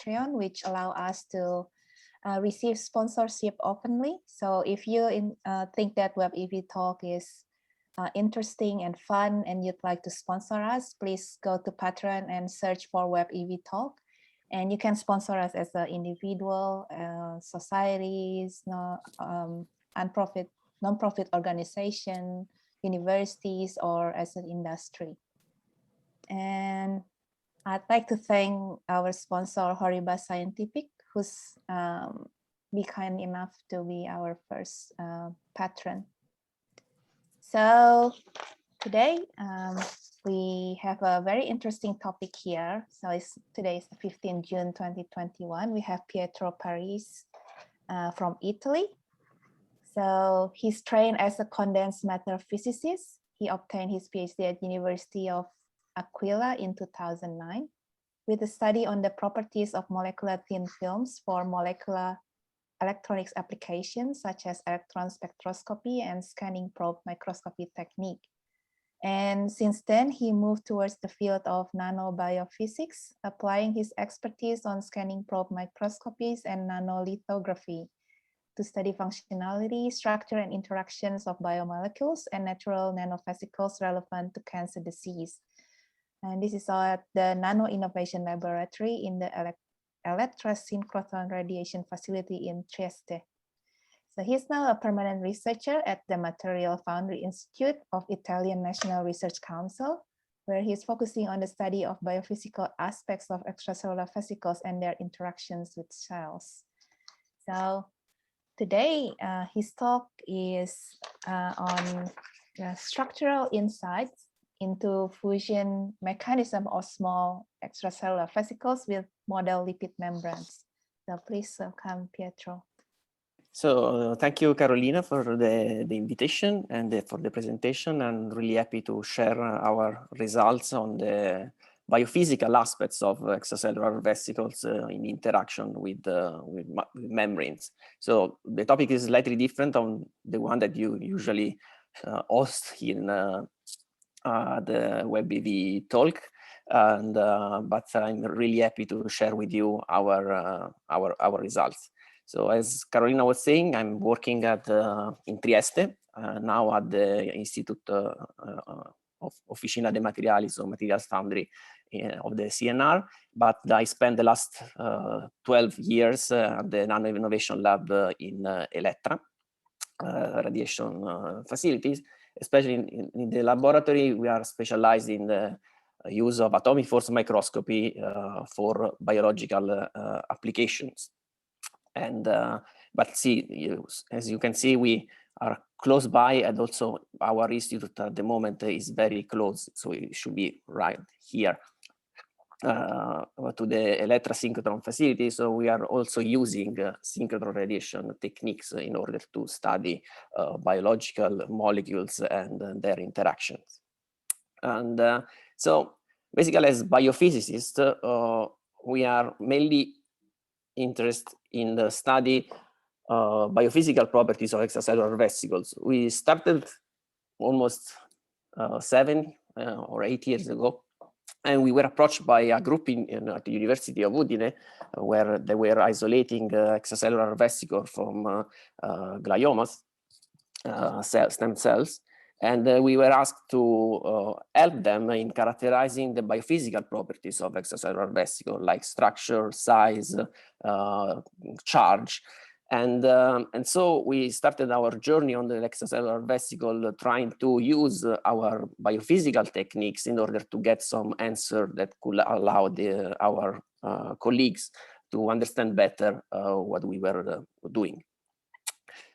Patreon, which allow us to receive sponsorship openly. So if you think that WebEVTalk is interesting and fun and you'd like to sponsor us, please go to Patreon and search for WebEVTalk. And you can sponsor us as an individual, societies, non-profit organization, universities, or as an industry. And I'd like to thank our sponsor, Horiba Scientific, who's be kind enough to be our first patron. So today we have a very interesting topic here. So today is the 15th June 2021. We have Pietro Parisse from Italy. So he's trained as a condensed matter physicist. He obtained his PhD at University of Aquila in 2009 with a study on the properties of molecular thin films for molecular electronics applications such as electron spectroscopy and scanning probe microscopy technique. And since then, he moved towards the field of nanobiophysics, applying his expertise on scanning probe microscopies and nanolithography to study functionality, structure, and interactions of biomolecules and natural nanovesicles relevant to cancer disease. And this is at the Nano Innovation Laboratory in the Electrosynchrotron Radiation Facility in Trieste. So he's now a permanent researcher at the Material Foundry Institute of Italian National Research Council, where he's focusing on the study of biophysical aspects of extracellular vesicles and their interactions with cells. So today, his talk is on structural insights into fusion mechanism of small extracellular vesicles with model lipid membranes. So please welcome Pietro. So thank you, Carolina, for the invitation and for the presentation. I'm really happy to share our results on the biophysical aspects of extracellular vesicles in interaction with membranes. So the topic is slightly different on the one that you usually host in the WebEVTalk, and but I'm really happy to share with you our results. So as Carolina was saying, I'm working at in Trieste now at the Institute of Officina de Materiali, so Materials Foundry of the CNR, but I spent the last 12 years at the Nano Innovation Lab in Elettra radiation facilities. Especially in the laboratory, we are specialized in the use of atomic force microscopy for biological applications. And but see, as you can see, we are close by, and also our institute at the moment is very close, so it should be right here to the electrosynchrotron facility. So we are also using synchrotron radiation techniques in order to study biological molecules and their interactions. And so basically, as biophysicists, we are mainly interested in the study biophysical properties of extracellular vesicles. We started almost 7 or 8 years ago, and we were approached by a group at the University of Udine, where they were isolating extracellular vesicles from gliomas, stem cells. And we were asked to help them in characterizing the biophysical properties of extracellular vesicles, like structure, size, charge. And so we started our journey on the extracellular vesicle, trying to use our biophysical techniques in order to get some answer that could allow our colleagues to understand better what we were doing,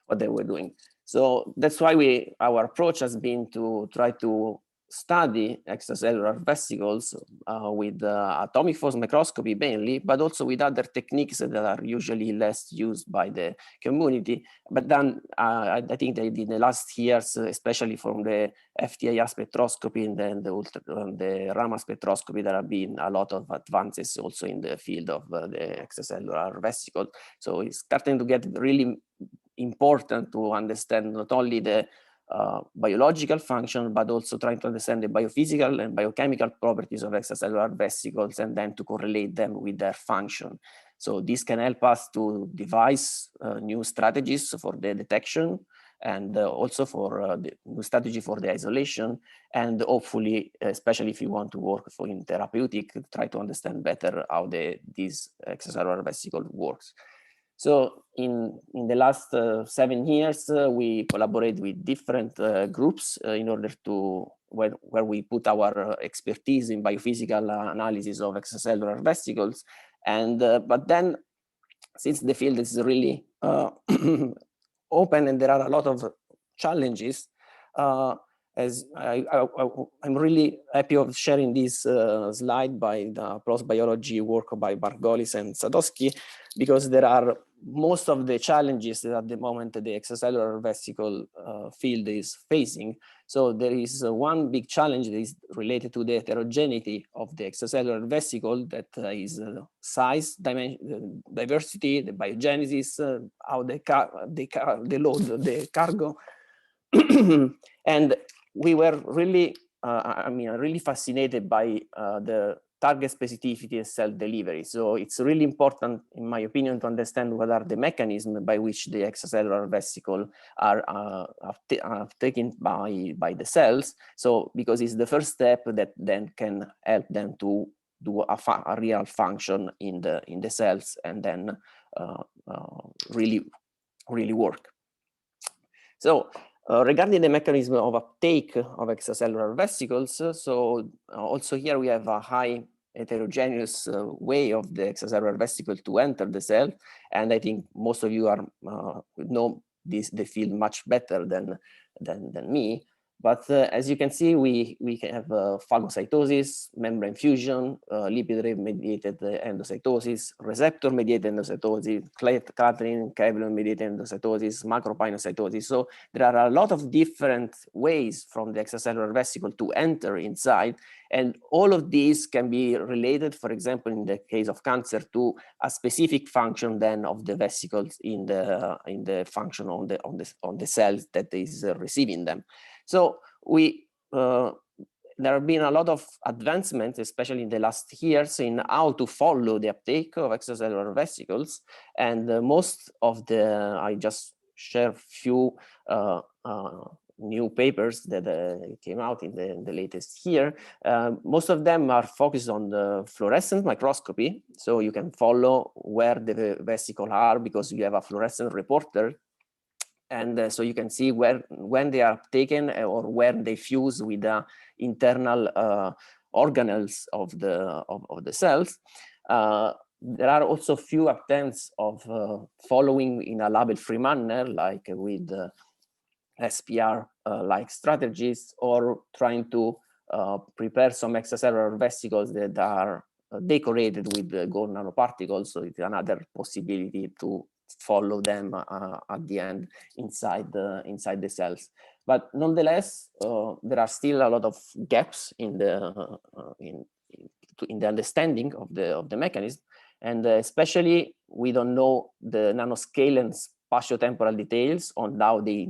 what they were doing. So that's why our approach has been to try to study extracellular vesicles with atomic force microscopy mainly, but also with other techniques that are usually less used by the community. But then I think that in the last years, especially from the FTIR spectroscopy and then the Raman spectroscopy, there have been a lot of advances also in the field of the extracellular vesicle. So it's starting to get really important to understand not only the biological function, but also trying to understand the biophysical and biochemical properties of extracellular vesicles and then to correlate them with their function. So this can help us to devise new strategies for the detection and also for the new strategy for the isolation, and hopefully, especially if you want to work in therapeutic, try to understand better how this extracellular vesicle works. So in the last 7 years, we collaborate with different groups in order to, where we put our expertise in biophysical analysis of extracellular vesicles. And but then, since the field is really open and there are a lot of challenges, as I'm really happy of sharing this slide by the post-biology work by Margolis and Sadowski, because there are most of the challenges that at the moment the extracellular vesicle field is facing. So there is one big challenge that is related to the heterogeneity of the extracellular vesicle, that is size, dimension, diversity, the biogenesis, how the load, the cargo. And we were really, really fascinated by the target specificity and cell delivery. So it's really important, in my opinion, to understand what are the mechanisms by which the extracellular vesicle are taken by the cells. So because it's the first step that then can help them to do a real function in the cells and then really work. So regarding the mechanism of uptake of extracellular vesicles, so also here we have a high heterogeneous way of the extracellular vesicle to enter the cell, and I think most of you know the field much better than me. But as you can see, we have phagocytosis, membrane fusion, lipid-mediated endocytosis, receptor-mediated endocytosis, Catherine caveolin-mediated endocytosis, macropinocytosis. So there are a lot of different ways from the extracellular vesicle to enter inside, and all of these can be related, for example, in the case of cancer, to a specific function then of the vesicles in the function on the cells that is receiving them. So there have been a lot of advancements, especially in the last years, in how to follow the uptake of extracellular vesicles. And most of I just share few new papers that came out in the latest year. Most of them are focused on the fluorescent microscopy. So you can follow where the vesicles are because you have a fluorescent reporter. And so you can see when they are taken or when they fuse with the internal organelles of the cells. There are also few attempts of following in a label-free manner, like with SPR-like strategies, or trying to prepare some extracellular vesicles that are decorated with gold nanoparticles. So it's another possibility to follow them at the end inside the cells. But nonetheless, there are still a lot of gaps in the understanding of the mechanism, and especially we don't know the nanoscale and spatiotemporal details on how the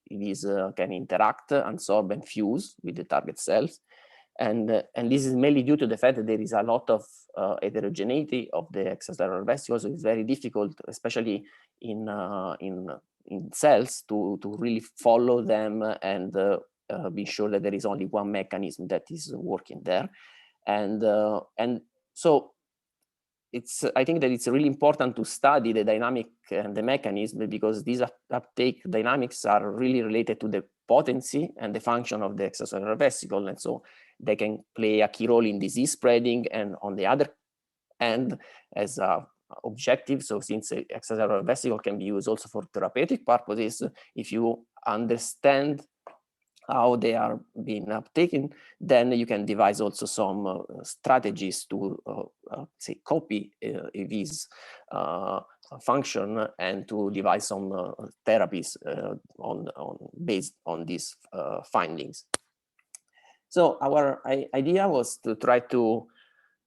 these can interact, absorb, and fuse with the target cells. And this is mainly due to the fact that there is a lot of heterogeneity of the extracellular vesicles. So it's very difficult, especially in cells, to really follow them and be sure that there is only one mechanism that is working there. And so I think that it's really important to study the dynamic and the mechanism, because these uptake dynamics are really related to the potency and the function of the extracellular vesicle. And so they can play a key role in disease spreading, and on the other end, as a objective. So since extracellular vesicle can be used also for therapeutic purposes, if you understand how they are being uptaken, then you can devise also some strategies to say copy this function and to devise some therapies based on these findings. So our idea was to try to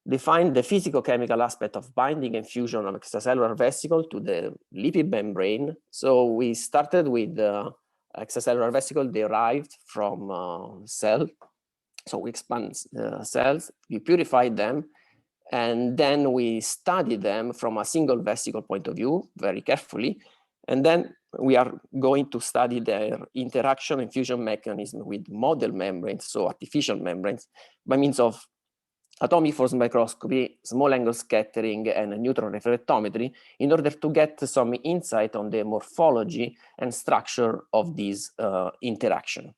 define the physicochemical aspect of binding and fusion of extracellular vesicle to the lipid membrane. So we started with extracellular vesicle derived from cell. So we expand cells, we purify them, and then we study them from a single vesicle point of view very carefully. And then we are going to study their interaction and fusion mechanism with model membranes, so artificial membranes, by means of atomic force microscopy, small angle scattering, and neutron reflectometry, in order to get some insight on the morphology and structure of this interaction.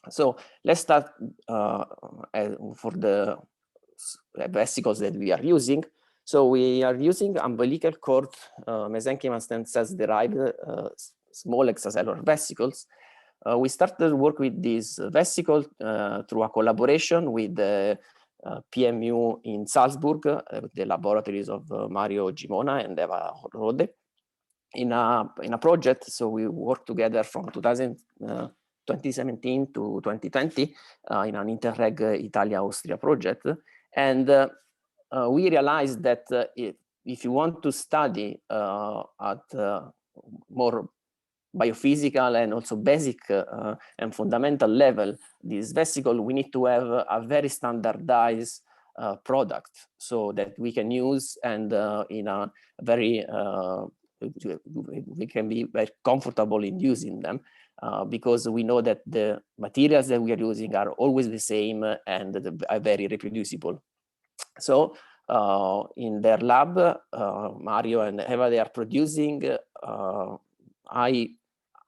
So let's start for the vesicles that we are using. So we are using umbilical cord mesenchymal stem cells derived small extracellular vesicles. We started work with this vesicle through a collaboration with the PMU in Salzburg, the laboratories of Mario Gimona and Eva Rode, in a project. So we worked together from 2017 to 2020 in an Interreg Italia-Austria project. And we realized that if you want to study at more biophysical and also basic and fundamental level this vesicle, we need to have a very standardized product so that we can use, and in a very we can be very comfortable in using them, because we know that the materials that we are using are always the same and are very reproducible. So in their lab, Mario and Eva, they are producing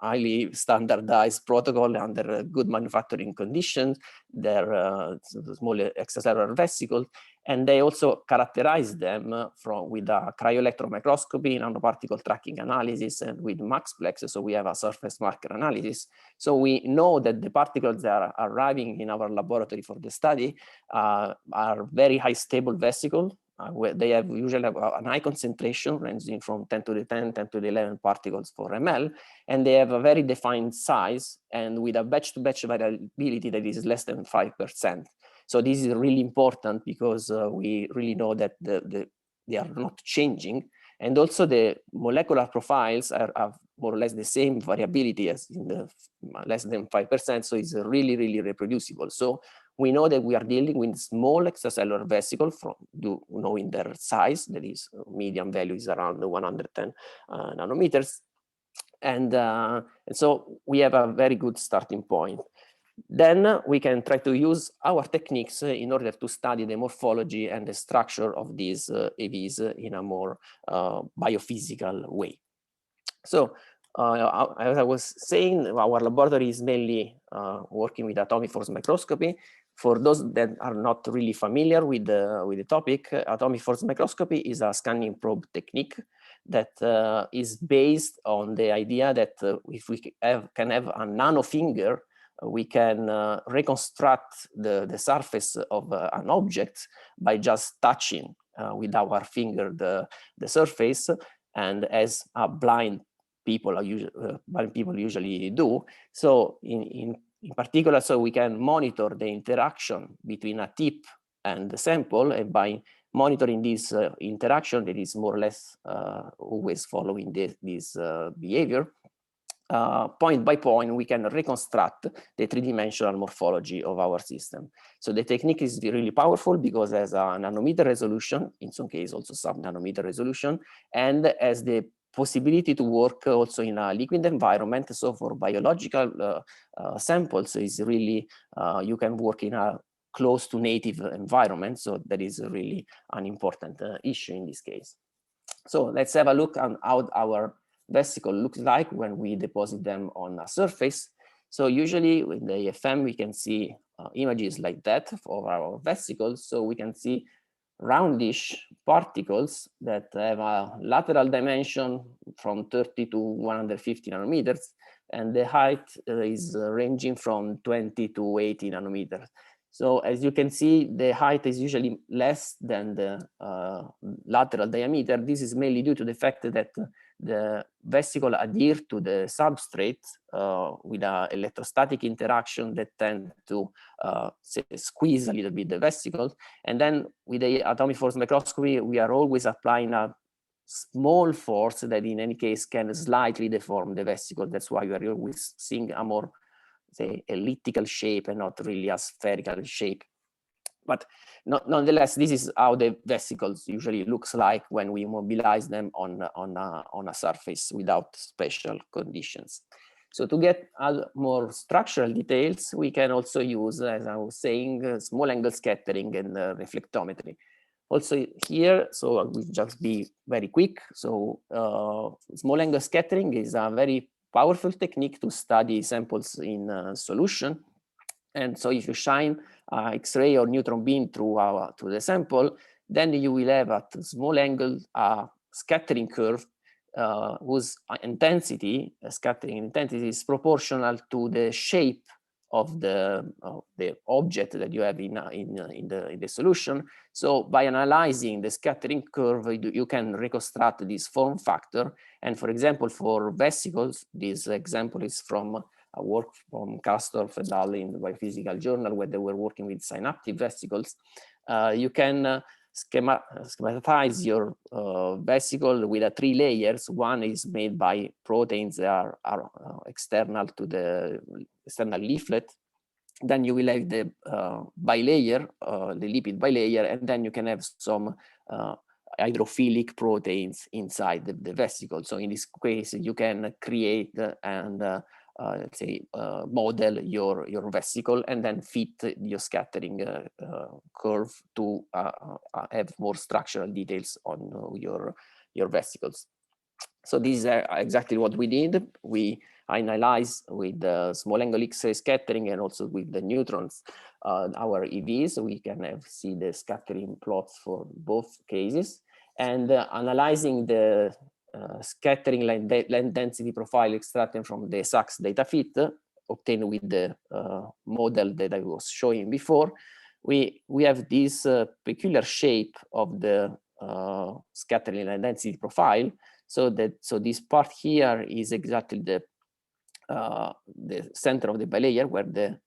highly standardized protocol under good manufacturing conditions. They're small extracellular vesicles, and they also characterize them with a cryo-electron microscopy, nanoparticle tracking analysis, and with MaxPlex. So we have a surface marker analysis. So we know that the particles that are arriving in our laboratory for the study are very high stable vesicles. They have usually an high concentration ranging from 10 to the 10, 10 to the 11 particles per ml, and they have a very defined size and with a batch-to-batch variability that is less than 5%. So this is really important because we really know that they are not changing, and also the molecular profiles have more or less the same variability as in the less than 5%, so it's really, really reproducible. So we know that we are dealing with small extracellular vesicles knowing their size, that is median value is around 110 nanometers. And so we have a very good starting point. Then we can try to use our techniques in order to study the morphology and the structure of these EVs in a more biophysical way. So as I was saying, our laboratory is mainly working with atomic force microscopy. For those that are not really familiar with the topic, atomic force microscopy is a scanning probe technique that is based on the idea that if we can have a nano finger, we can reconstruct the surface of an object by just touching with our finger the surface, and as a blind people usually do. So in particular, so we can monitor the interaction between a tip and the sample, and by monitoring this interaction that is more or less always following this behavior, point by point, we can reconstruct the three-dimensional morphology of our system. So the technique is really powerful because it has a nanometer resolution, in some cases also sub-nanometer resolution, and has the possibility to work also in a liquid environment. So for biological samples, is really you can work in a close to native environment. So that is really an important issue in this case. So let's have a look at how our vesicle looks like when we deposit them on a surface. So usually with the AFM, we can see images like that for our vesicles. So we can see roundish particles that have a lateral dimension from 30 to 150 nanometers, and the height is ranging from 20 to 80 nanometers. So as you can see, the height is usually less than the lateral diameter. This is mainly due to the fact that the vesicle adhere to the substrate with an electrostatic interaction that tend to squeeze a little bit the vesicle. And then with the atomic force microscopy, we are always applying a small force that in any case can slightly deform the vesicle. That's why we are always seeing a more, say, elliptical shape and not really a spherical shape. But nonetheless, this is how the vesicles usually looks like when we mobilize them on a surface without special conditions. So to get more structural details, we can also use, as I was saying, small angle scattering and reflectometry. Also here, so I will just be very quick. So small angle scattering is a very powerful technique to study samples in solution. And so if you shine X-ray or neutron beam through the sample, then you will have at small angle scattering curve whose intensity, scattering intensity, is proportional to the shape of the object that you have in the solution. So by analyzing the scattering curve, you can reconstruct this form factor. And for example, for vesicles, this example is from a work from Kastorf et al. In the Biophysical Journal, where they were working with synaptic vesicles. You can schematize your vesicle with 3 layers. One is made by proteins that are external to the external leaflet. Then you will have the bilayer, the lipid bilayer, and then you can have some hydrophilic proteins inside the vesicle. So in this case, you can create and let's say model your vesicle and then fit your scattering curve to have more structural details on your vesicles. So this is exactly what we did. We analyzed with the small angle X-ray scattering and also with the neutrons our EVs. We can see the scattering plots for both cases, and analyzing the scattering length density profile extracted from the SACS data fit obtained with the model that I was showing before. We have this peculiar shape of the scattering length density profile. So this part here is exactly the center of the bilayer where the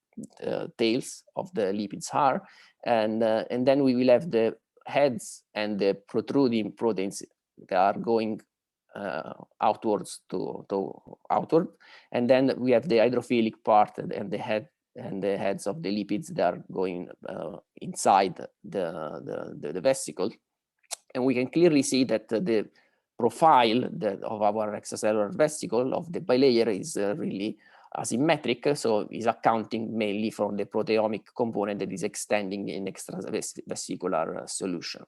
tails of the lipids are, and then we will have the heads and the protruding proteins that are going outwards to outward, and then we have the hydrophilic part and the head and the heads of the lipids that are going inside the vesicle, and we can clearly see that the profile of our extracellular vesicle of the bilayer is really asymmetric, so is accounting mainly for the proteomic component that is extending in extravesicular solution.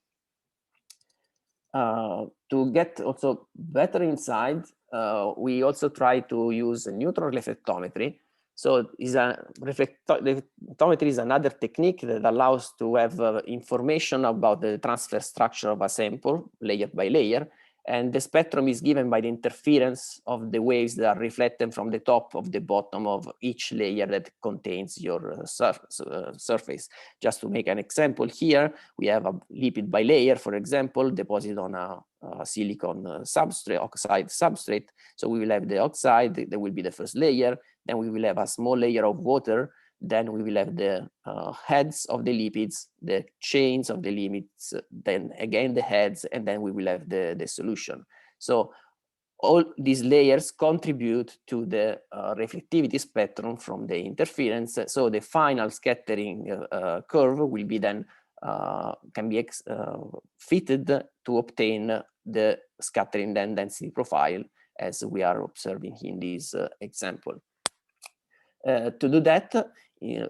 To get also better insight, we also try to use neutron reflectometry. So reflectometry is another technique that allows to have information about the transfer structure of a sample layer by layer, and the spectrum is given by the interference of the waves that are reflected from the top of the bottom of each layer that contains your surface. Just to make an example here, we have a lipid bilayer, for example, deposited on a silicon substrate, oxide substrate. So we will have the oxide, that will be the first layer. Then we will have a small layer of water. Then we will have the heads of the lipids, the chains of the lipids, then again the heads, and then we will have the solution. So all these layers contribute to the reflectivity spectrum from the interference. So the final scattering curve will be then can be fitted to obtain the scattering density profile as we are observing in this example. To do that,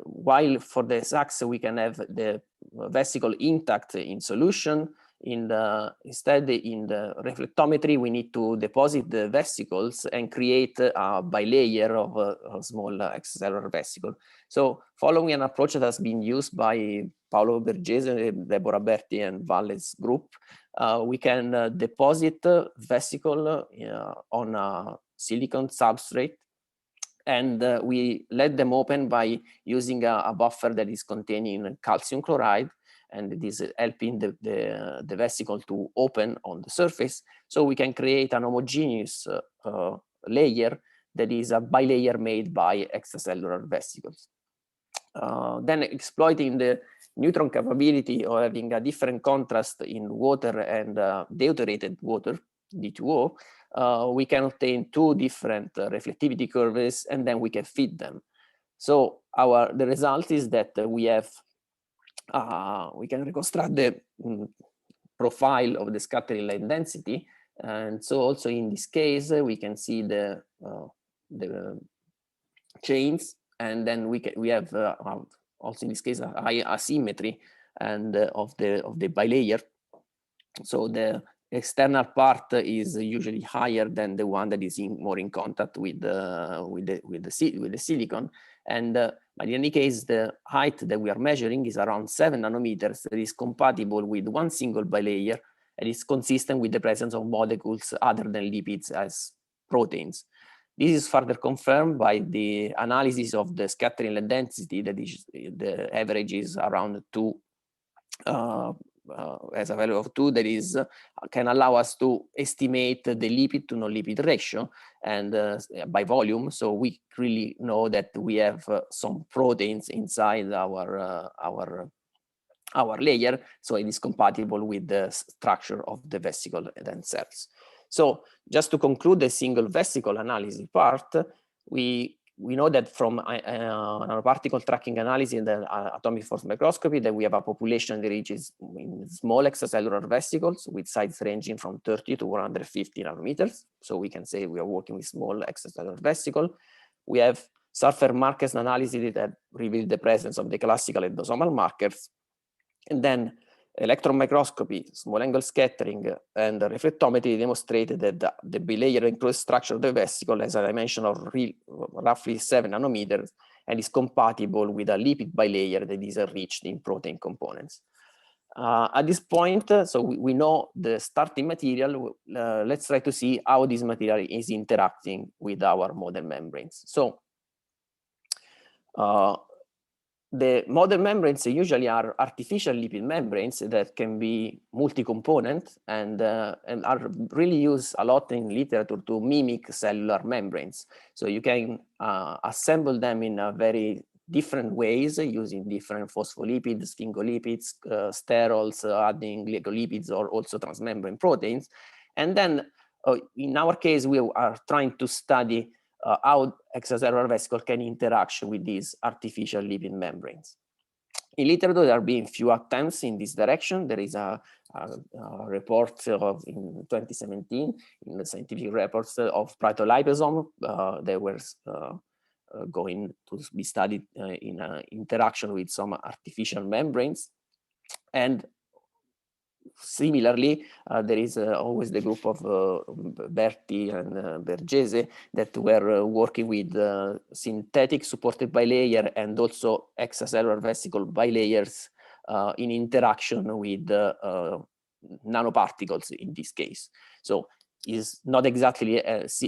while for the SACS we can have the vesicle intact in solution, instead in the reflectometry we need to deposit the vesicles and create a bilayer of a small extracellular vesicle. So following an approach that has been used by Paolo Bergese, Deborah Berti and Valle's group, we can deposit vesicle on a silicon substrate, and we let them open by using a buffer that is containing calcium chloride, and it is helping the vesicle to open on the surface. So we can create an homogeneous layer that is a bilayer made by extracellular vesicles. Then exploiting the neutron capability of having a different contrast in water and deuterated water, D2O, we can obtain two different reflectivity curves, and then we can fit them. So the result is that we can reconstruct the profile of the scattering light density, and so also in this case we can see the chains, and then we have also in this case a high asymmetry and of the bilayer. So the external part is usually higher than the one that is more in contact with the silicon, and but in any case the height that we are measuring is around 7 nanometers. That is compatible with one single bilayer and is consistent with the presence of molecules other than lipids as proteins. This is further confirmed by the analysis of the scattering light density, that is the average is around 2 as a value of 2, that is can allow us to estimate the lipid to non-lipid ratio and by volume. So we really know that we have some proteins inside our layer, so it is compatible with the structure of the vesicle themselves. So just to conclude the single vesicle analysis part, we know that from nanoparticle tracking analysis in the atomic force microscopy that we have a population that reaches in small extracellular vesicles with sizes ranging from 30 to 150 nanometers. So we can say we are working with small extracellular vesicle. We have sulfur markers analysis that reveal the presence of the classical endosomal markers. And then electron microscopy, small angle scattering, and reflectometry demonstrated that the bilayer enclosed structure of the vesicle, as I mentioned, are roughly 7 nanometers and is compatible with a lipid bilayer that is enriched in protein components. At this point, so we know the starting material. Let's try to see how this material is interacting with our model membranes. So the model membranes usually are artificial lipid membranes that can be multi-component and are really used a lot in literature to mimic cellular membranes. So you can assemble them in a very different ways using different phospholipids, sphingolipids, sterols, adding glycolipids, or also transmembrane proteins. And then in our case, we are trying to study how extracellular vesicle can interact with these artificial lipid membranes. In literature, there have been few attempts in this direction. There is a report in 2017 in the scientific reports of proteoliposome. They were going to be studied in interaction with some artificial membranes. And similarly, there is always the group of Berti and Bergese that were working with synthetic supported bilayer and also extracellular vesicle bilayers in interaction with nanoparticles in this case. So is not exactly as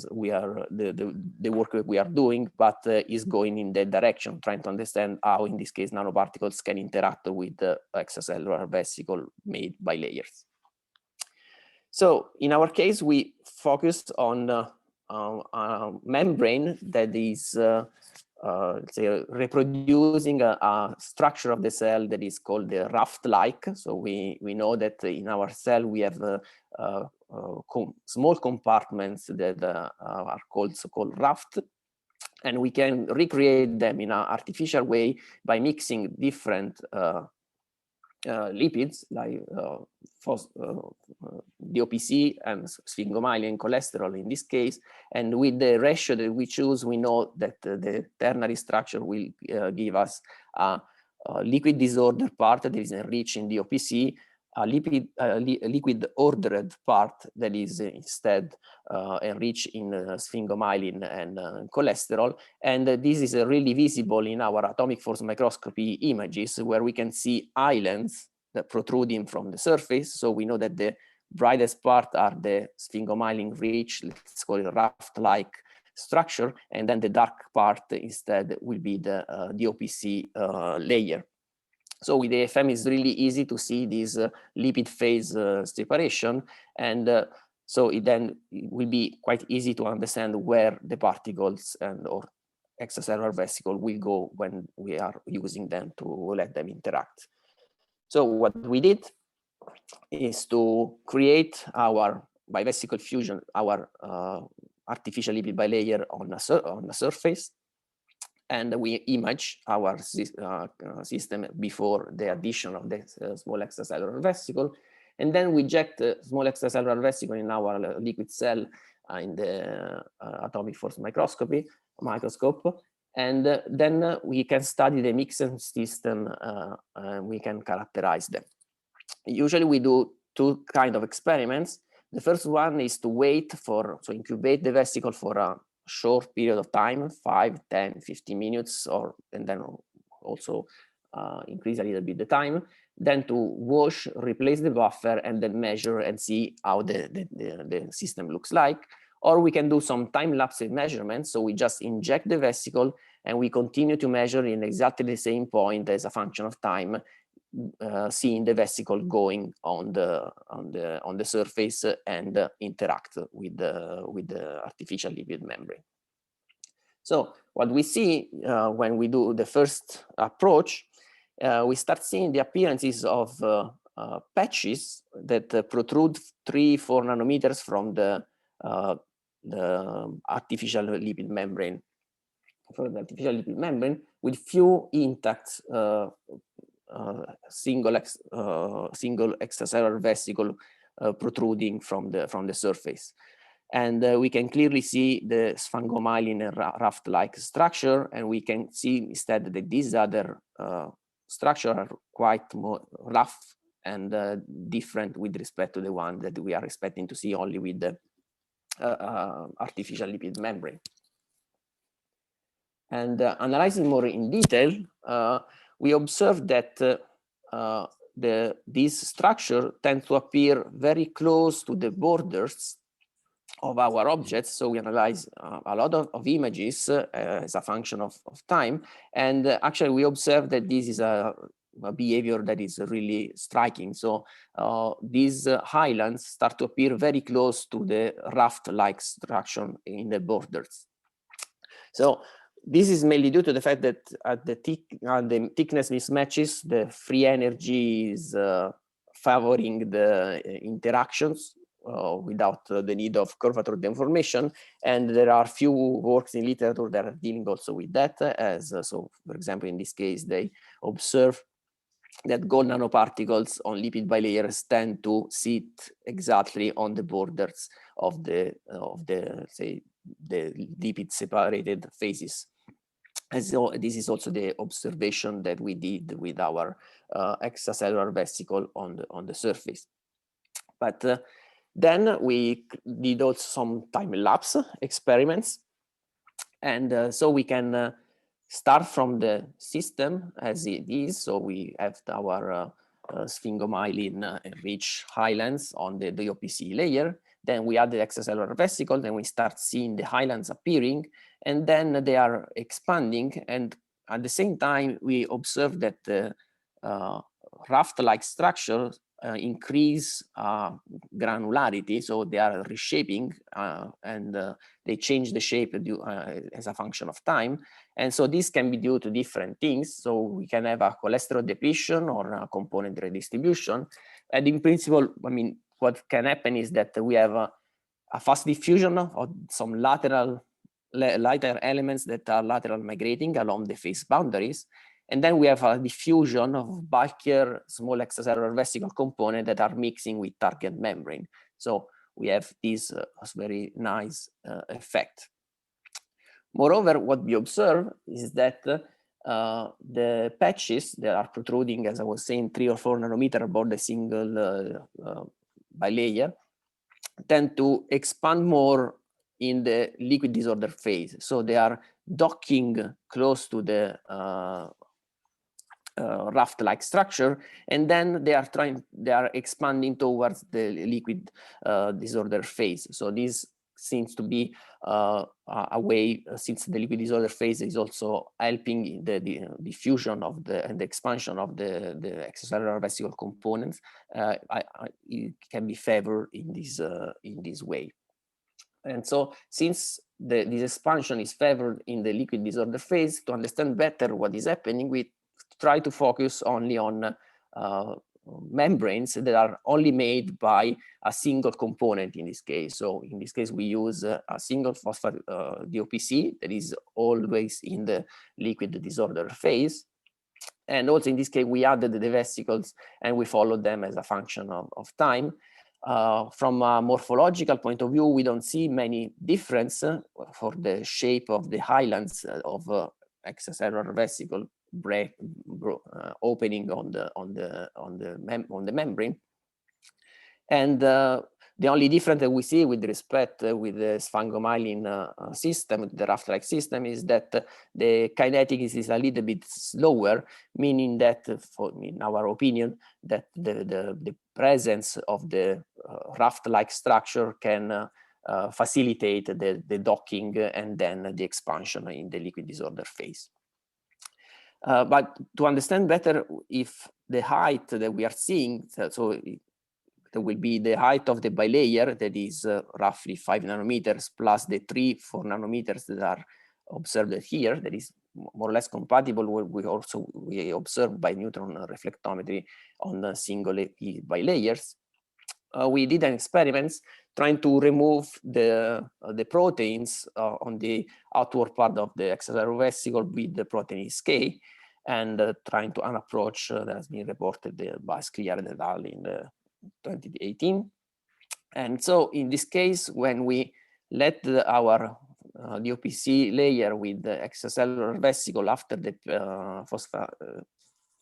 we are the work we are doing, but is going in that direction, trying to understand how, in this case, nanoparticles can interact with the extracellular vesicle made by layers. So in our case, we focused on a membrane that is say reproducing a structure of the cell that is called the raft-like. So we know that in our cell we have small compartments that are called so-called raft, and we can recreate them in an artificial way by mixing different lipids like DOPC and sphingomyelin cholesterol in this case, and with the ratio that we choose, we know that the ternary structure will give us a liquid disordered part that is enriched in DOPC, a liquid ordered part that is instead enriched in sphingomyelin and cholesterol. And this is really visible in our atomic force microscopy images, where we can see islands that protruding from the surface. So we know that the brightest part are the sphingomyelin rich, let's call it raft-like structure, and then the dark part instead will be the DOPC layer. So with AFM, it's really easy to see this lipid phase separation, and so it will be quite easy to understand where the particles or extracellular vesicle will go when we are using them to let them interact. So what we did is to create our by vesicle fusion our artificial lipid bilayer on a surface, and we image our system before the addition of the small extracellular vesicle, and then we inject small extracellular vesicle in our liquid cell in the atomic force microscope, and then we can study the mixed system, and we can characterize them. Usually we do two kinds of experiments. The first one is to wait for, so incubate the vesicle for a short period of time, 5, 10, 15 minutes, and then also increase a little bit the time, then to wash, replace the buffer, and then measure and see how the system looks like. Or we can do some time-lapse measurements. So we just inject the vesicle and we continue to measure in exactly the same point as a function of time, seeing the vesicle going on the surface and interact with the artificial lipid membrane. So what we see when we do the first approach, we start seeing the appearances of patches that protrude 3-4 nanometers from the artificial lipid membrane. For the artificial lipid membrane, with few intact single extracellular vesicle protruding from the surface. And we can clearly see the sphingomyelin raft-like structure, and we can see instead that these other structures are quite more rough and different with respect to the one that we are expecting to see only with the artificial lipid membrane. And analyzing more in detail, we observed that this structure tends to appear very close to the borders of our objects. So we analyze a lot of images as a function of time. And actually, we observed that this is a behavior that is really striking. So these highlands start to appear very close to the raft-like structure in the borders. So this is mainly due to the fact that at the thickness mismatches, the free energy is favoring the interactions without the need of curvature deformation. And there are few works in literature that are dealing also with that. So, for example, in this case, they observe that gold nanoparticles on lipid bilayers tend to sit exactly on the borders of the lipid separated phases. And so this is also the observation that we did with our extracellular vesicle on the surface. But then we did also some time-lapse experiments. And so we can start from the system as it is. So we have our sphingomyelin-rich highlands on the DOPC layer. Then we add the extracellular vesicle, then we start seeing the highlands appearing, and then they are expanding. And at the same time, we observe that the raft-like structure increase granularity, so they are reshaping and they change the shape as a function of time. And so this can be due to different things. So we can have a cholesterol depletion or a component redistribution. And in principle, I mean, what can happen is that we have a fast diffusion of some lateral elements that are lateral migrating along the phase boundaries. And then we have a diffusion of bulkier small extracellular vesicle components that are mixing with target membrane. So we have this very nice effect. Moreover, what we observe is that the patches that are protruding, as I was saying, 3 or 4 nanometers above the single bilayer, tend to expand more in the liquid disorder phase. So they are docking close to the raft-like structure, and then they are expanding towards the liquid disorder phase. So this seems to be a way, since the liquid disorder phase is also helping the diffusion of and the expansion of the extracellular vesicle components, it can be favored in this way. And so, since this expansion is favored in the liquid disorder phase, to understand better what is happening, we try to focus only on membranes that are only made by a single component in this case. So in this case, we use a single phosphate DOPC that is always in the liquid disorder phase. And also in this case, we added the vesicles and we followed them as a function of time. From a morphological point of view, we don't see many difference for the shape of the highlands of extracellular vesicle opening on the membrane. And the only difference that we see with respect with the sphingomyelin system, the raft-like system, is that the kinetics is a little bit slower, meaning that, in our opinion, that the presence of the raft-like structure can facilitate the docking and then the expansion in the liquid disorder phase. But to understand better if the height that we are seeing, so there will be the height of the bilayer that is roughly 5 nanometers plus the 3-4 nanometers that are observed here, that is more or less compatible with we observed by neutron reflectometry on single bilayers. We did an experiment trying to remove the proteins on the outward part of the extracellular vesicle with the proteinase K, and trying to an approach that has been reported by Scliar et al. In 2018. And so in this case, when we let our DOPC layer with the extracellular vesicle after the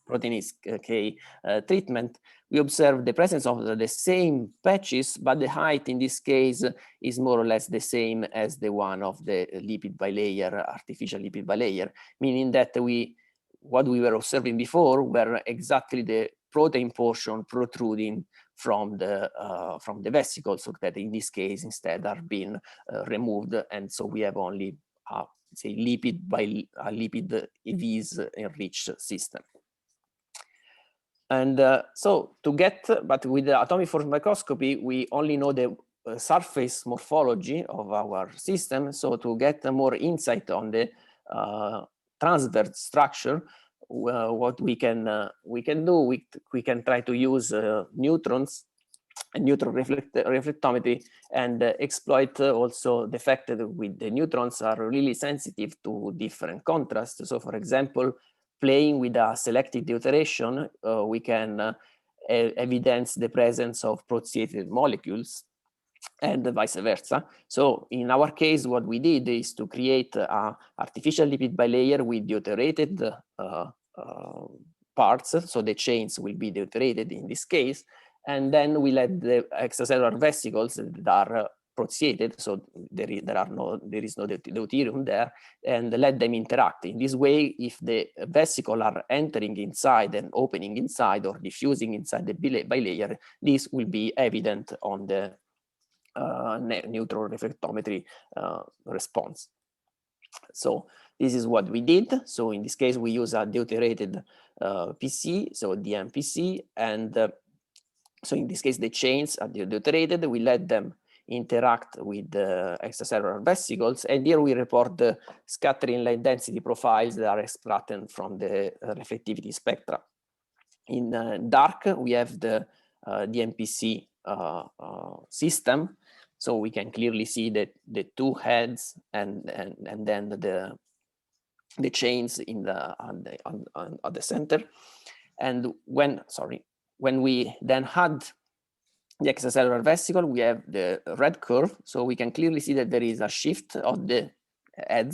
proteinase K treatment, we observe the presence of the same patches, but the height in this case is more or less the same as the one of the lipid bilayer, artificial lipid bilayer, meaning that what we were observing before were exactly the protein portion protruding from the vesicles, so that in this case instead are being removed, and so we have only say lipid EVs enriched system. And so to get, but with the atomic force microscopy, we only know the surface morphology of our system. So to get more insight on the transverse structure, what we can do, we can try to use neutrons and neutron reflectometry and exploit also the fact that with the neutrons are really sensitive to different contrasts. So for example, playing with a selective deuteration, we can evidence the presence of proteated molecules and vice versa. So in our case, what we did is to create an artificial lipid bilayer with deuterated parts, so the chains will be deuterated in this case, and then we let the extracellular vesicles that are proteated, so there is no deuterium there, and let them interact. In this way, if the vesicle are entering inside and opening inside or diffusing inside the bilayer, this will be evident on the neutron reflectometry response. So this is what we did. So in this case, we use a deuterated PC, so DMPC, and so in this case, the chains are deuterated. We let them interact with the extracellular vesicles, and here we report the scattering light density profiles that are extracted from the reflectivity spectra. In dark, we have the DMPC system, so we can clearly see that the two heads and then the chains in at the center. And when we then had the extracellular vesicle, we have the red curve, so we can clearly see that there is a shift of the head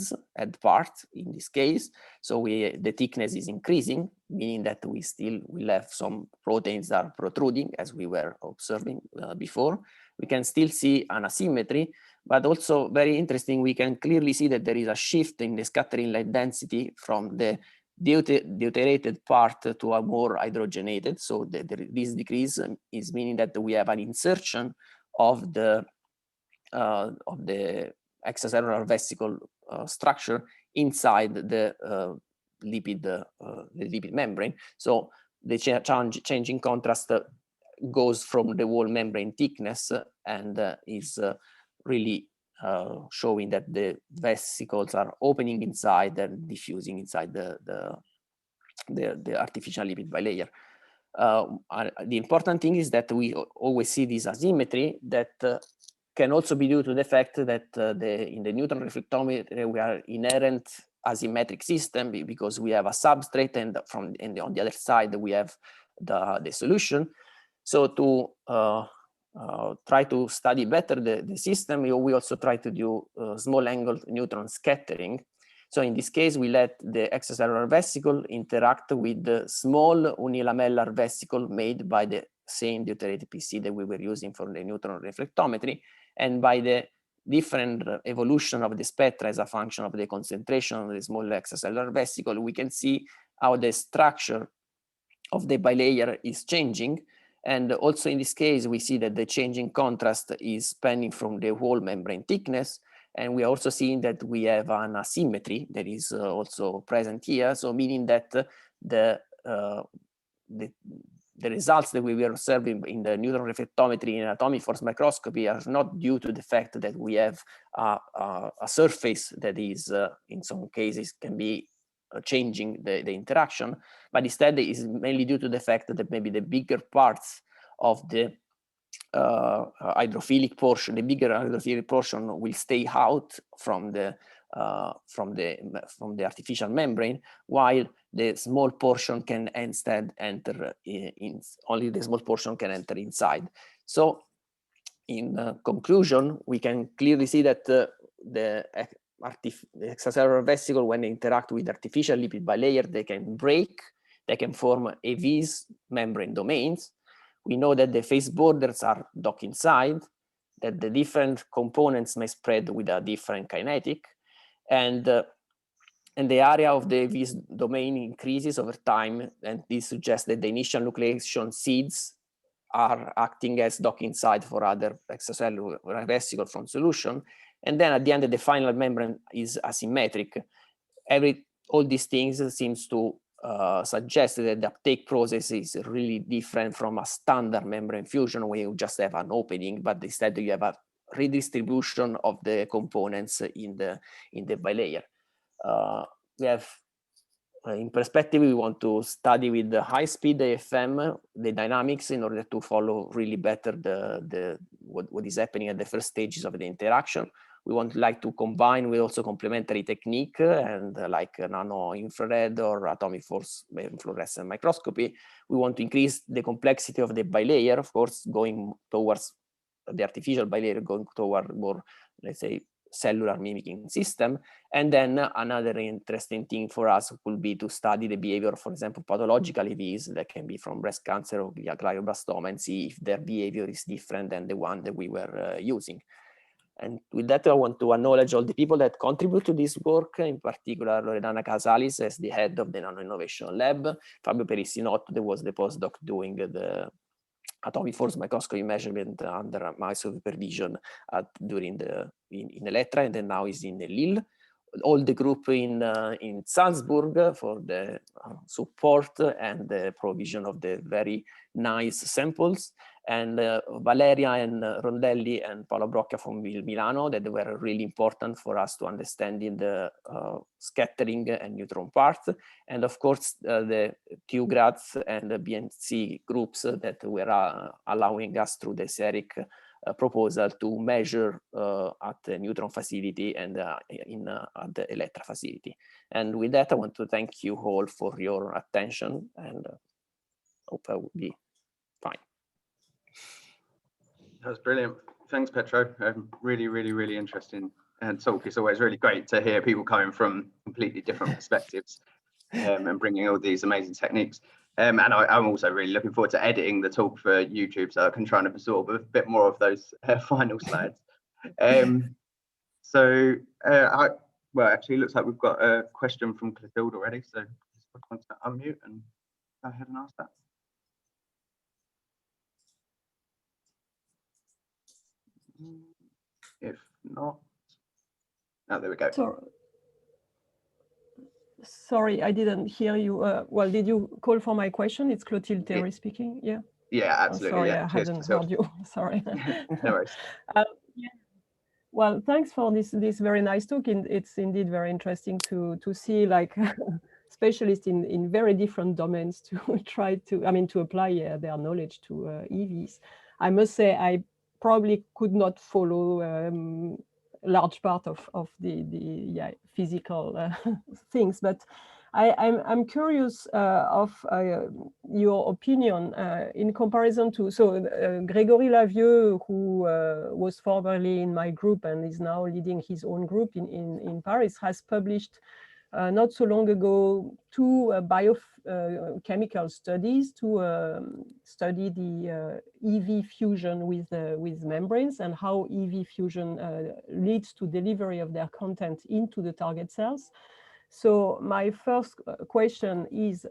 part in this case. So the thickness is increasing, meaning that we still will have some proteins that are protruding, as we were observing before. We can still see an asymmetry, but also very interesting, we can clearly see that there is a shift in the scattering light density from the deuterated part to a more hydrogenated. So this decrease is meaning that we have an insertion of the extracellular vesicle structure inside the lipid membrane. So the change in contrast goes from the wall membrane thickness and is really showing that the vesicles are opening inside and diffusing inside the artificial lipid bilayer. the important thing is that we always see this asymmetry that can also be due to the fact that in the neutron reflectometer we are inherent asymmetric system because we have a substrate and on the other side we have the solution. So to try to study better the system, we also try to do small angle neutron scattering. So in this case, we let the extracellular vesicle interact with the small unilamellar vesicle made by the same deuterated PC that we were using for the neutron reflectometry. And by the different evolution of the spectra as a function of the concentration of the small extracellular vesicle, we can see how the structure of the bilayer is changing. And also in this case, we see that the changing contrast is spanning from the whole membrane thickness. And we are also seeing that we have an asymmetry that is also present here. So meaning that the results that we were observing in the neutron reflectometry in atomic force microscopy are not due to the fact that we have a surface that is, in some cases, can be changing the interaction, but instead it is mainly due to the fact that maybe the bigger parts of the hydrophilic portion, the bigger hydrophilic portion will stay out from the artificial membrane, while the small portion can instead enter only the small portion can enter inside. So in conclusion, we can clearly see that the extracellular vesicle, when they interact with artificial lipid bilayer, they can break, they can form AVs, membrane domains. We know that the phase borders are docked inside, that the different components may spread with a different kinetic, and the area of the AV's domain increases over time, and this suggests that the initial nucleation seeds are acting as dock inside for other extracellular vesicle from solution. And then at the end, the final membrane is asymmetric. All these things seems to suggest that the uptake process is really different from a standard membrane fusion where you just have an opening, but instead you have a redistribution of the components in the bilayer. We have, in perspective, we want to study with the high-speed AFM the dynamics in order to follow really better what is happening at the first stages of the interaction. We want like to combine with also complementary technique and like nano infrared or atomic force fluorescent microscopy. We want to increase the complexity of the bilayer, of course, going towards the artificial bilayer, going toward more, let's say, cellular mimicking system. And then another interesting thing for us will be to study the behavior, for example, pathological EVs that can be from breast cancer or glioblastoma, and see if their behavior is different than the one that we were using. And with that, I want to acknowledge all the people that contribute to this work, in particular Loredana Casalis as the head of the Nano Innovation Lab, Fabio Parisse, that was the postdoc doing the atomic force microscopy measurement under my supervision in Elettra, and then now is in Lille. All the group in Salzburg for the support and the provision of the very nice samples, and Valeria and Rondelli and Paolo Brocca from Milano, that were really important for us to understanding the scattering and neutron part, and of course the TU Graz and the BNC groups that were allowing us through the CERIC proposal to measure at the neutron facility and at the Elettra facility. And with that, I want to thank you all for your attention, and hope I will be fine. That was brilliant. Thanks, Pietro. Really, really, really interesting talk. It's always really great to hear people coming from completely different perspectives and bringing all these amazing techniques. And I'm also really looking forward to editing the talk for YouTube, so I can try and absorb a bit more of those final slides. Well, actually, it looks like we've got a question from Clotilde already, so I want to unmute and go ahead and ask that. If not, oh, there we go. Sorry, I didn't hear you. Well, did you call for my question? It's Clotilde Terry speaking. Yeah. Yeah, absolutely. Sorry, yeah. I hadn't heard you. Sorry. No worries. Yeah. Well, thanks for this very nice talk. It's indeed very interesting to see like specialists in very different domains to try to, I mean, to apply their knowledge to EVs. I must say I probably could not follow large part of the physical things, but I'm curious of your opinion in comparison to, so Grégory Lavieux, who was formerly in my group and is now leading his own group in Paris, has published not so long ago 2 biochemical studies to study the EV fusion with membranes and how EV fusion leads to delivery of their content into the target cells. So my first question is,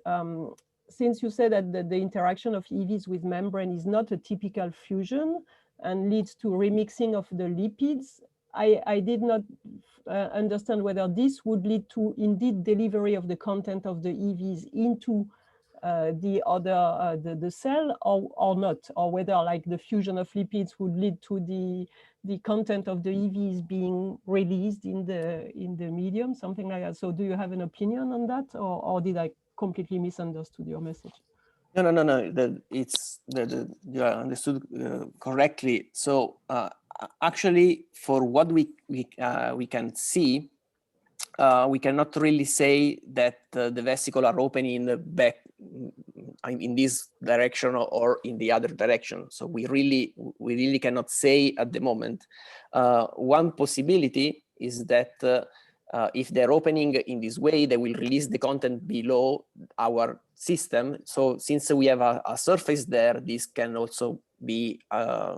since you said that the interaction of EVs with membrane is not a typical fusion and leads to remixing of the lipids, I did not understand whether this would lead to indeed delivery of the content of the EVs into the cell or not, or whether like the fusion of lipids would lead to the content of the EVs being released in the medium, something like that. So do you have an opinion on that, or did I completely misunderstood your message? No. You understood correctly. So actually, for what we can see, we cannot really say that the vesicles are opening in the back in this direction or in the other direction. So we really cannot say at the moment. One possibility is that if they're opening in this way, they will release the content below our system. So since we have a surface there, this can also be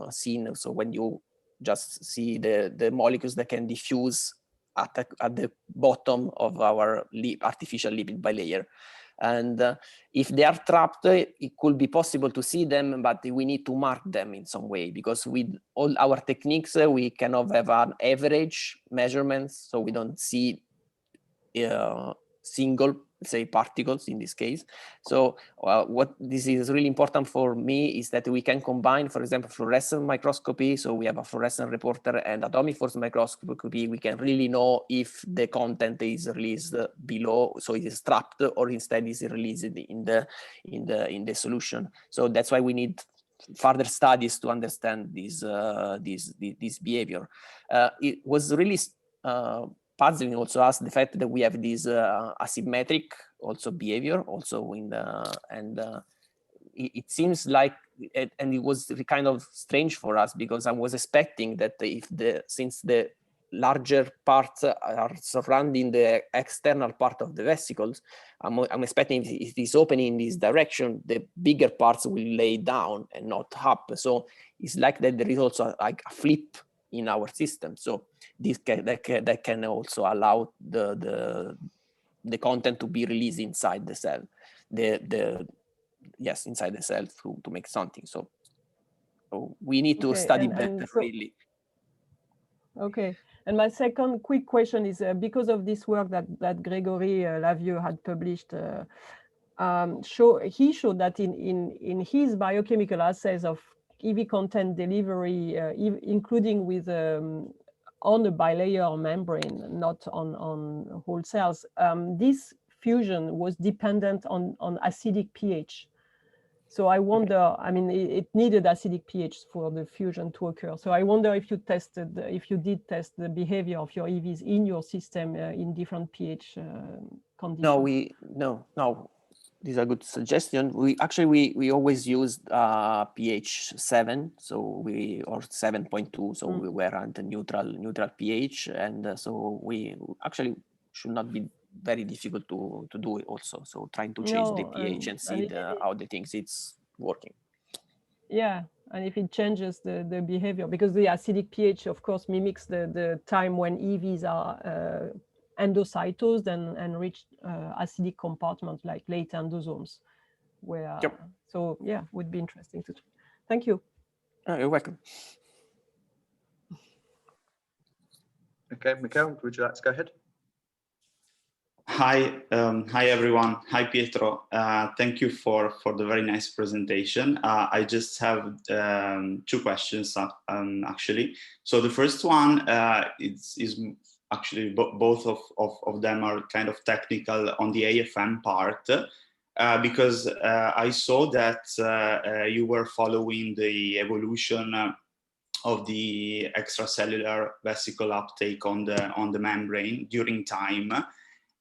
seen. So when you just see the molecules that can diffuse at the bottom of our artificial lipid bilayer. And if they are trapped, it could be possible to see them, but we need to mark them in some way, because with all our techniques, we cannot have an average measurements, so we don't see single, say, particles in this case. So what this is really important for me is that we can combine, for example, fluorescent microscopy. So we have a fluorescent reporter and atomic force microscopy. We can really know if the content is released below, so it is trapped, or instead is released in the solution. So that's why we need further studies to understand this behavior. It was really puzzling also us the fact that we have this asymmetric also behavior also in the it seems like and it was kind of strange for us, because I was expecting that since the larger parts are surrounding the external part of the vesicles, I'm expecting if it is opening in this direction, the bigger parts will lay down and not up. So it's like that there is also like a flip in our system. So this that can also allow the content to be released inside the cell, inside the cell to make something. So we need to study better, really. Okay. And my second quick question is, because of this work that Grégory Lavieux had published, he showed that in his biochemical assays of EV content delivery, including with on a bilayer membrane, not on whole cells, this fusion was dependent on acidic pH. So I wonder, I mean, it needed acidic pH for the fusion to occur. So I wonder if you did test the behavior of your EVs in your system in different pH conditions. No. This is a good suggestion. We always used pH 7, so or 7.2, so we were at the neutral pH, and so we actually should not be very difficult to do it also. So trying to change the pH and see how the things it's working. Yeah, and if it changes the behavior, because the acidic pH, of course, mimics the time when EVs are endocytosed and reach acidic compartments like late endosomes, where so yeah, would be interesting to. Thank you. You're welcome. Okay, Mikhail, would you like to go ahead? Hi everyone. Hi Pietro. Thank you for the very nice presentation. I just have 2 questions actually. So the first one is actually both of them are kind of technical on the AFM part, because I saw that you were following the evolution of the extracellular vesicle uptake on the membrane during time.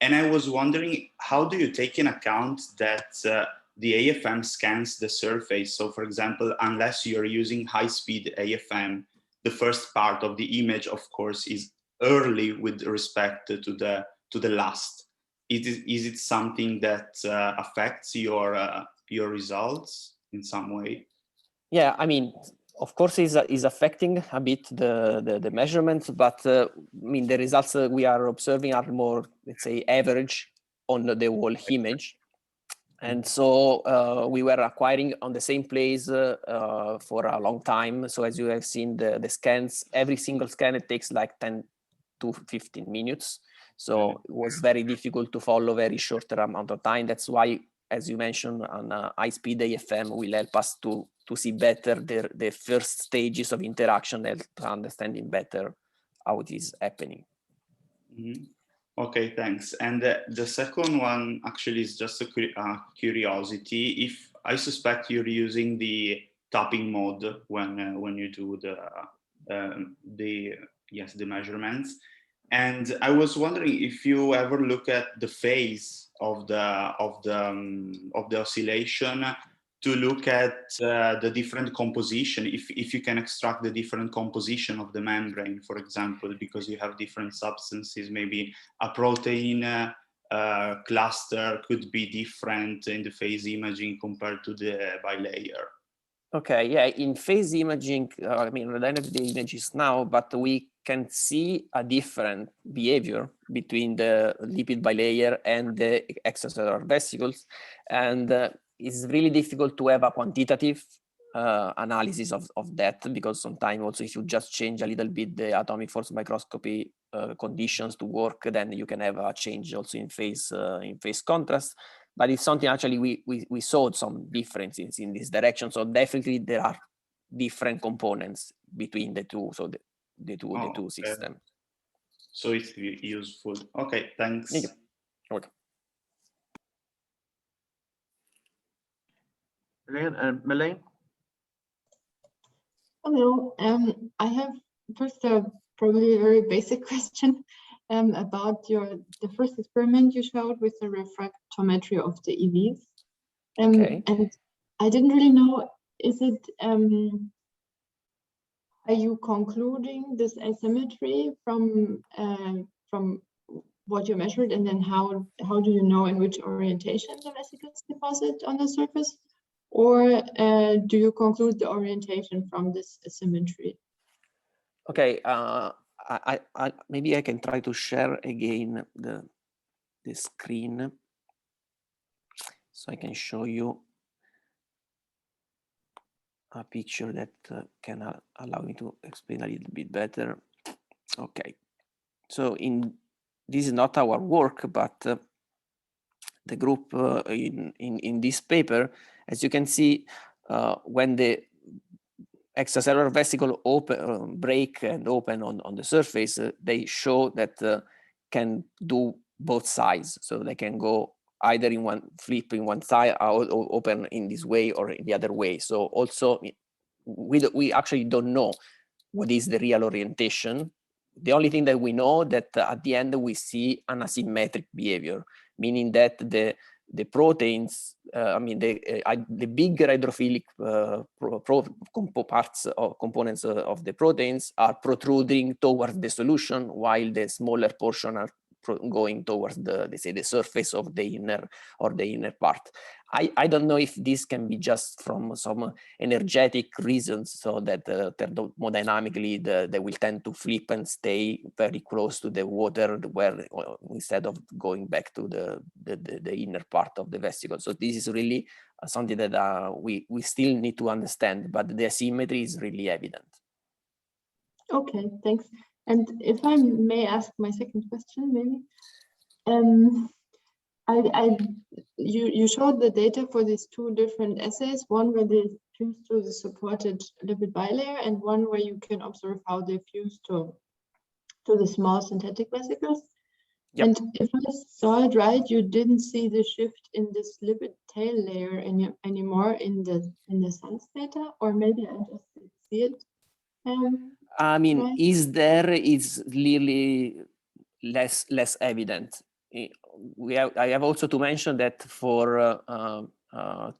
And I was wondering, how do you take in account that the AFM scans the surface? So for example, unless you're using high-speed AFM, the first part of the image, of course, is early with respect to the last. Is it something that affects your results in some way? Yeah, I mean, of course, is affecting a bit the measurements, but I mean, the results we are observing are more, let's say, average on the whole image. And so we were acquiring on the same place for a long time. So as you have seen, the scans, every single scan, it takes like 10 to 15 minutes. So it was very difficult to follow very shorter amount of time. That's why, as you mentioned, on high-speed AFM will help us to see better the first stages of interaction and understanding better how it is happening. Mm-hmm. Okay, thanks. And the second one actually is just a curiosity. If I suspect you're using the tapping mode when you do the measurements, and I was wondering if you ever look at the phase of the oscillation to look at the different composition, if you can extract the different composition of the membrane, for example, because you have different substances, maybe a protein cluster could be different in the phase imaging compared to the bilayer. Okay, yeah, in phase imaging, I mean, we don't have the images now, but we can see a different behavior between the lipid bilayer and the extracellular vesicles. And it's really difficult to have a quantitative analysis of that, because sometimes also if you just change a little bit the atomic force microscopy conditions to work, then you can have a change also in phase contrast. But it's something actually we saw some differences in this direction. So definitely there are different components between the two. So the two systems. So it's useful. Okay, thanks. Yeah. Okay. Brilliant. And Malene? Hello. I have first probably a very basic question about the first experiment you showed with the refractometry of the EVs. Okay. And I didn't really know, is it, are you concluding this asymmetry from what you measured, and then how do you know in which orientation the vesicles deposit on the surface? Or do you conclude the orientation from this asymmetry? Okay, maybe I can try to share again the screen so I can show you a picture that can allow me to explain a little bit better. Okay, so this is not our work, but the group in this paper, as you can see, when the extracellular vesicle break and open on the surface, they show that can do both sides. So they can go either in one flip in one side or open in this way or in the other way. So also we actually don't know what is the real orientation. The only thing that we know that at the end we see an asymmetric behavior, meaning that the proteins, I mean the bigger hydrophilic components of the proteins are protruding towards the solution, while the smaller portion are going towards the surface of the inner part. I don't know if this can be just from some energetic reasons, so that thermodynamically they will tend to flip and stay very close to the water, where instead of going back to the inner part of the vesicle. So this is really something that we still need to understand, but the asymmetry is really evident. Okay, thanks. And if I may ask my second question, maybe. You showed the data for these two different assays, one where they fuse to the supported lipid bilayer and one where you can observe how they fuse to to the small synthetic vesicles. Yep. And if I saw it right, you didn't see the shift in this lipid tail layer anymore in the sense data, or maybe I just didn't see it. I mean, right? is there is really less evident. I have also to mention that for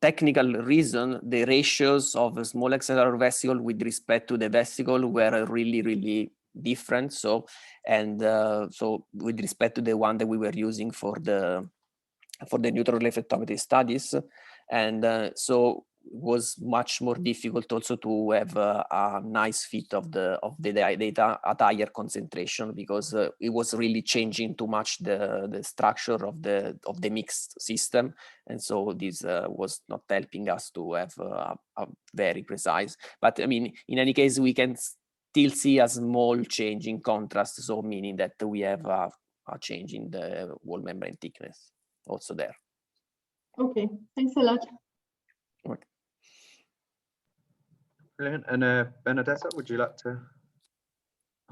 technical reason, the ratios of a small extracellular vesicle with respect to the vesicle were really different. So with respect to the one that we were using for the neutral reflectometry studies, and so it was much more difficult also to have a nice fit of the data at higher concentration, because it was really changing too much the structure of the mixed system, and so this was not helping us to have a very precise. But I mean, in any case, we can still see a small change in contrast, so meaning that we have a change in the wall membrane thickness also there. Okay, thanks a lot. Okay. Brilliant. And Benedetta, would you like to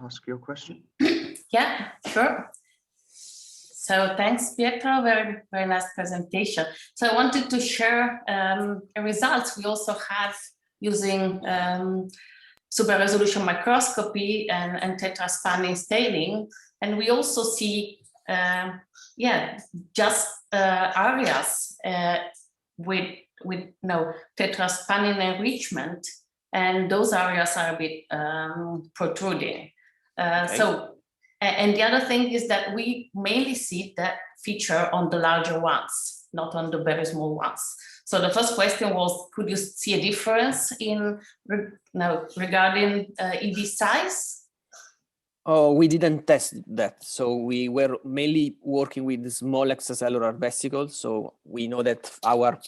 ask your question? Yeah, sure. So thanks, Pietro. Very nice presentation. So I wanted to share results we also have using super resolution microscopy and tetraspanning staining, and we also see just areas with no tetraspanning enrichment, and those areas are a bit protruding. Okay. So, and the other thing is that we mainly see that feature on the larger ones, not on the very small ones. So the first question was, could you see a difference in regarding EV size? Oh, we didn't test that. So we were mainly working with small extracellular vesicles. So we know that our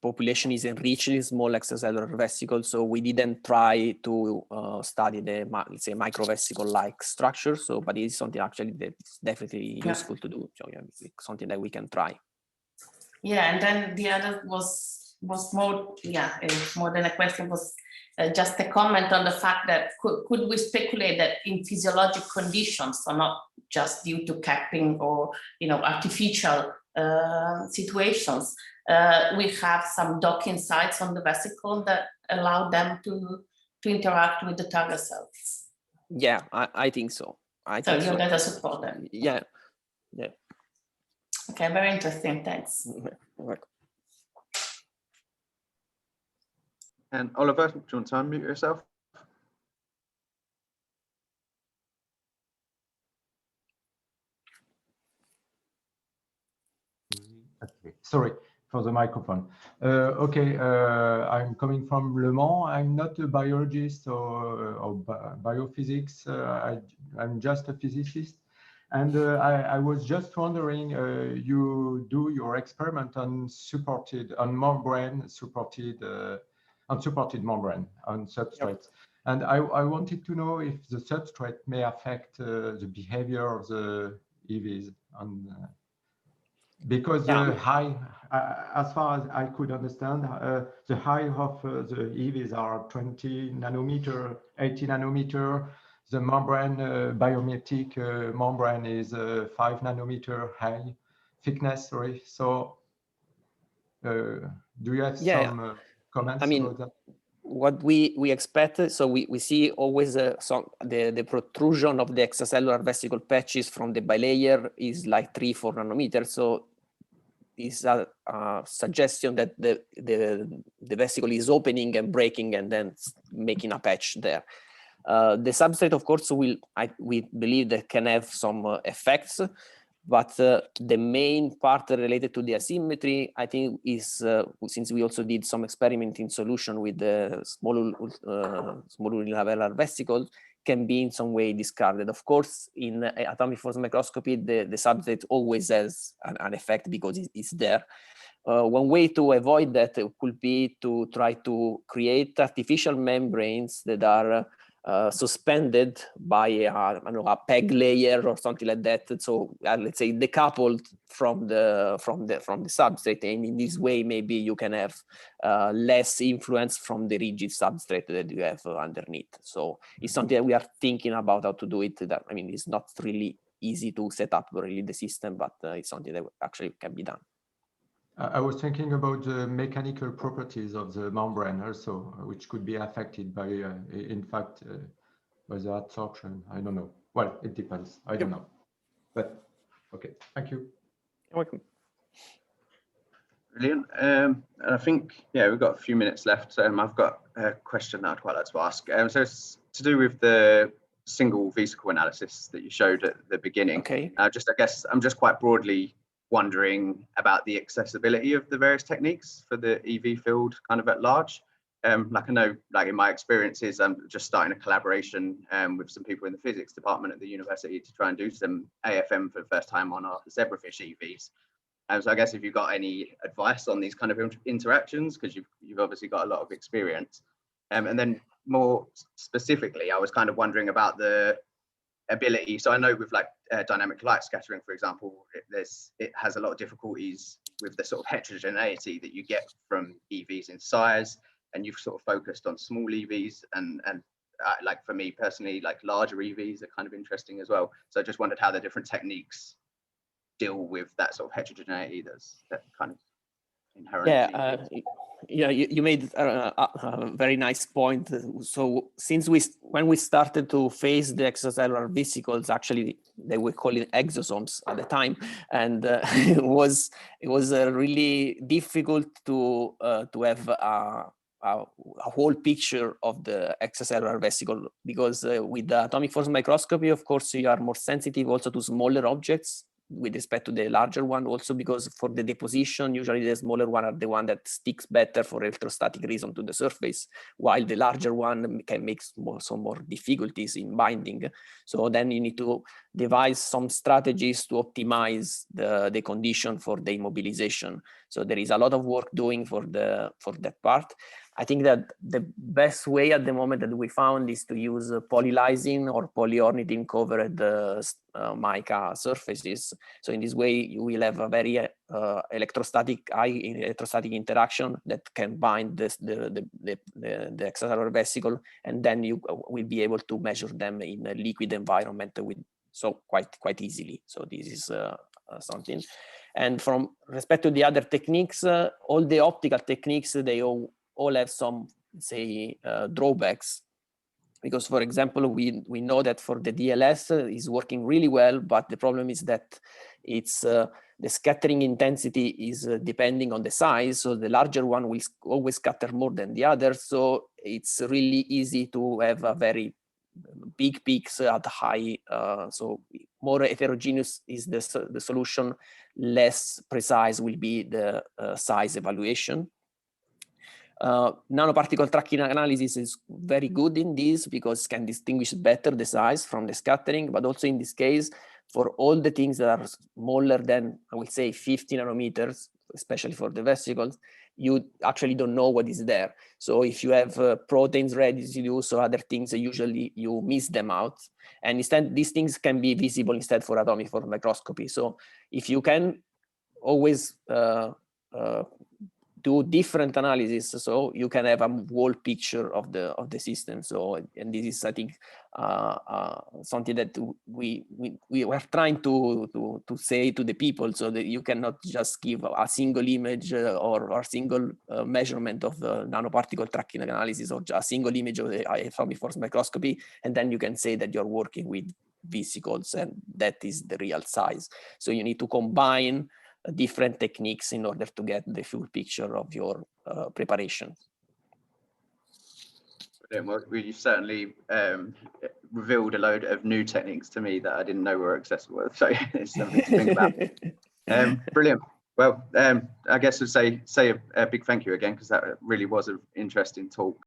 population is enriched in small extracellular vesicles. So we didn't try to study the, let's say, microvesicle-like structure. So, but it is something actually that's definitely useful to do. So yeah, it's something that we can try. Yeah, and then the other was more, more than a question, was just a comment on the fact that could we speculate that in physiologic conditions, so not just due to capping or artificial situations, we have some docking sites on the vesicle that allow them to interact with the target cells. Yeah, I think so. So your data support that. Yeah. Okay, very interesting. Thanks. And Oliver, do you want to unmute yourself? Okay, sorry for the microphone. I'm coming from Le Mans. I'm not a biologist or biophysics. I'm just a physicist. And I was just wondering, you do your experiment on membrane supported membrane on substrates. Yep. And I wanted to know if the substrate may affect the behavior of the EVs because the high, as far as I could understand, the high of the EVs are 20 nanometer, 80 nanometer. The membrane, biomimetic membrane is 5 nanometer high thickness, sorry. So do you have some comments about that? What we expect, so we see always the protrusion of the extracellular vesicle patches from the bilayer is like 3-4 nanometers. So it's a suggestion that the vesicle is opening and breaking and then making a patch there. The substrate, of course, we believe that can have some effects, but the main part related to the asymmetry, I think, is since we also did some experiment in solution with the small unilamellar vesicles, can be in some way discarded. Of course, in atomic force microscopy, the substrate always has an effect because it's there. One way to avoid that could be to try to create artificial membranes that are suspended by I don't know, a peg layer or something like that. So let's say decoupled from the substrate, and in this way maybe you can have less influence from the rigid substrate that you have underneath. So it's something that we are thinking about how to do it. That, I mean, it's not really easy to set up really the system, but it's something that actually can be done. I was thinking about the mechanical properties of the membrane also, which could be affected by, in fact, by the adsorption. I don't know. Well, it depends. I don't know. But okay, thank you. You're welcome. Brilliant. And I think, yeah, we've got a few minutes left. I've got a question that I'd quite like to ask. So it's to do with the single vesicle analysis that you showed at the beginning. Okay. I guess I'm just quite broadly wondering about the accessibility of the various techniques for the EV field kind of at large. Like I know, like in my experiences, I'm just starting a collaboration with some people in the physics department at the university to try and do some AFM for the first time on our zebrafish EVs. So I guess if you've got any advice on these kind of interactions, because you've obviously got a lot of experience. And then more specifically, I was kind of wondering about the ability. So I know with like dynamic light scattering, for example, it has a lot of difficulties with the sort of heterogeneity that you get from EVs in size, and you've sort of focused on small EVs, and like for me personally, like larger EVs are kind of interesting as well. So I just wondered how the different techniques deal with that sort of heterogeneity that kind of inherent. Yeah, you made a very nice point. So since when we started to phase the extracellular vesicles, actually they were calling exosomes at the time, and it was really difficult to have a whole picture of the extracellular vesicle, because with the atomic force microscopy, of course, you are more sensitive also to smaller objects with respect to the larger one, also because for the deposition, usually the smaller one are the one that sticks better for electrostatic reason to the surface, while the larger one can make some more difficulties in binding. So then you need to devise some strategies to optimize the condition for the immobilization. So there is a lot of work doing for that part. I think that the best way at the moment that we found is to use polylysine or polyornithine covered mica surfaces. So in this way, you will have a very high electrostatic interaction that can bind the extracellular vesicle, and then you will be able to measure them in a liquid environment quite easily. So this is something. And from respect to the other techniques, all the optical techniques, they all have some, say, drawbacks, because, for example, we know that for the DLS is working really well, but the problem is that it's the scattering intensity is depending on the size. So the larger one will always scatter more than the other. So it's really easy to have a very big peaks at high. So more heterogeneous is the solution, less precise will be the size evaluation. Nanoparticle tracking analysis is very good in this because it can distinguish better the size from the scattering, but also in this case, for all the things that are smaller than, I would say, 50 nanometers, especially for the vesicles, you actually don't know what is there. So if you have proteins residues or other things, usually you miss them out. And instead, these things can be visible instead for atomic force microscopy. So if you can always do different analysis, so you can have a whole picture of the system. So, and this is, I think, something that we are trying to say to the people, so that you cannot just give a single image or a single measurement of the nanoparticle tracking analysis, or just a single image of the atomic force microscopy, and then you can say that you're working with vesicles and that is the real size. So you need to combine different techniques in order to get the full picture of your preparation. Well, you certainly revealed a load of new techniques to me that I didn't know were accessible. So it's something to think about. Brilliant. Well, I guess I'd say a big thank you again, because that really was an interesting talk.